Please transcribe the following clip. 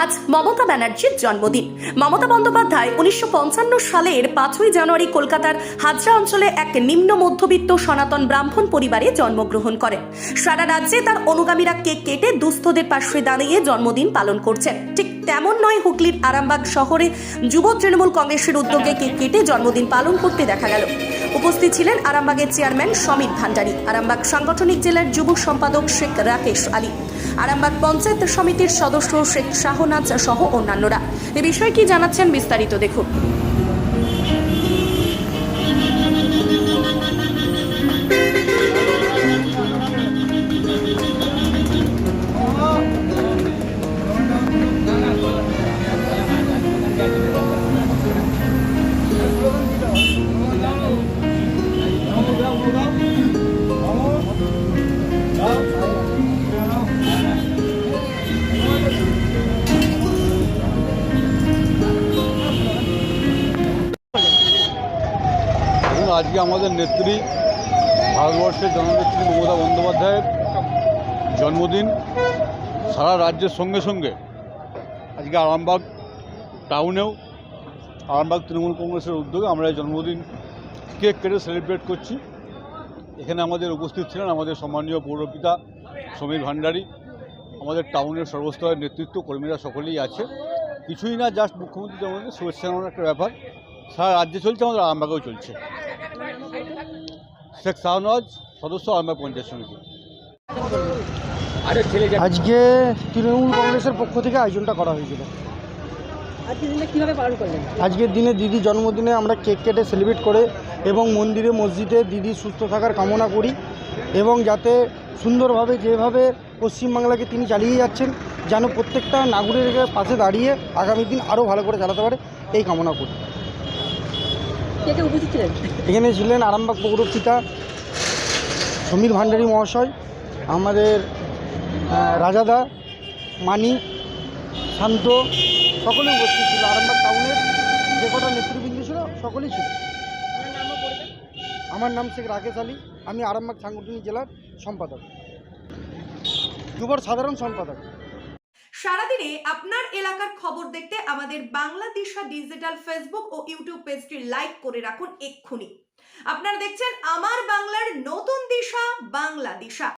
আজ মমতা ব্যানার্জির জন্মদিন। মমতা বন্দ্যোপাধ্যায় 1955 সালের 5ই জানুয়ারি কলকাতার হাজরা অঞ্চলে এক নিম্ন মধ্যবিত্ত সনাতন ব্রাহ্মণ পরিবারে জন্মগ্রহণ করেন। সারা রাজ্যে তার অনুগামীরা কেক কেটে দুস্থদের পাশে দাঁড়িয়ে জন্মদিন পালন করছেন। ঠিক তেমন নয়, হুগলির আরামবাগ শহরে যুব তৃণমূল কংগ্রেসের উদ্যোগে কেক কেটে জন্মদিন পালন করতে দেখা গেল। উপস্থিত ছিলেন আরামবাগের চেয়ারম্যান সমীর ভান্ডারী, আরামবাগ সাংগঠনিক জেলার যুব সম্পাদক শেখ রাকেশ আলী, আরামবাগ পঞ্চায়েত সমিতির সদস্য শেখ শাহনাজ সহ অন্যান্যরা। এ বিষয়ে কি জানাচ্ছেন বিস্তারিত দেখুন। আজকে আমাদের নেত্রী, ভারতবর্ষের জননেত্রী মমতা বন্দ্যোপাধ্যায়ের জন্মদিন। সারা রাজ্যের সঙ্গে সঙ্গে আজকে আরামবাগ টাউনেও আরামবাগ তৃণমূল কংগ্রেসের উদ্যোগে আমরা এই জন্মদিন কেক কেটে সেলিব্রেট করছি। এখানে আমাদের উপস্থিত ছিলেন আমাদের সম্মানীয় পৌরপিতা সমীর ভান্ডারী, আমাদের টাউনের সর্বস্তরের নেতৃত্ব কর্মীরা সকলেই আছে। কিছুই না, জাস্ট মুখ্যমন্ত্রী জন্মদিন শুভেচ্ছা জানানোর একটা ব্যাপার। সারা রাজ্যে চলছে, আমাদের আরামবাগেও চলছে। শেখ শাহনাজ, সদস্য, আরামবাগ পঞ্চায়েত সমিতি। আজকে তৃণমূল কংগ্রেসের পক্ষ থেকে আয়োজনটা করা হয়েছিল। আজকের দিনে কীভাবে পালন করলেন? আজকের দিনে দিদি জন্মদিনে আমরা কেক কেটে সেলিব্রেট করে এবং মন্দিরে মসজিদে দিদি সুস্থ থাকার কামনা করি এবং যাতে সুন্দরভাবে যেভাবে পশ্চিমবাংলাকে তিনি চালিয়ে যাচ্ছেন যেন প্রত্যেকটা নাগরিকের পাশে দাঁড়িয়ে আগামী দিন আরও ভালো করে চালাতে পারে, এই কামনা করি। কে কে উপস্থিত ছিলেন? এখানে ছিলেন আরামবাগ পৌরপিতা সমীর ভান্ডারী মহাশয়, আমাদের রাজাদা, মানি, শান্ত, সকলেই উপস্থিত ছিল। আরামবাগ টাউনের যে কটা নেতৃবৃন্দ ছিল সকলেই ছিল। আমার নাম শেখ রাকেশ আলী, আমি আরামবাগ সাংগঠনিক জেলার সম্পাদক, যুবর সাধারণ সম্পাদক। সারাদিনে আপনার এলাকার খবর দেখতে আমাদের বাংলা দিশা ডিজিটাল ফেসবুক ও ইউটিউব পেজটি লাইক করে রাখুন এক্ষুনি। আপনারা দেখছেন আমার বাংলার নতুন দিশা, বাংলা দিশা।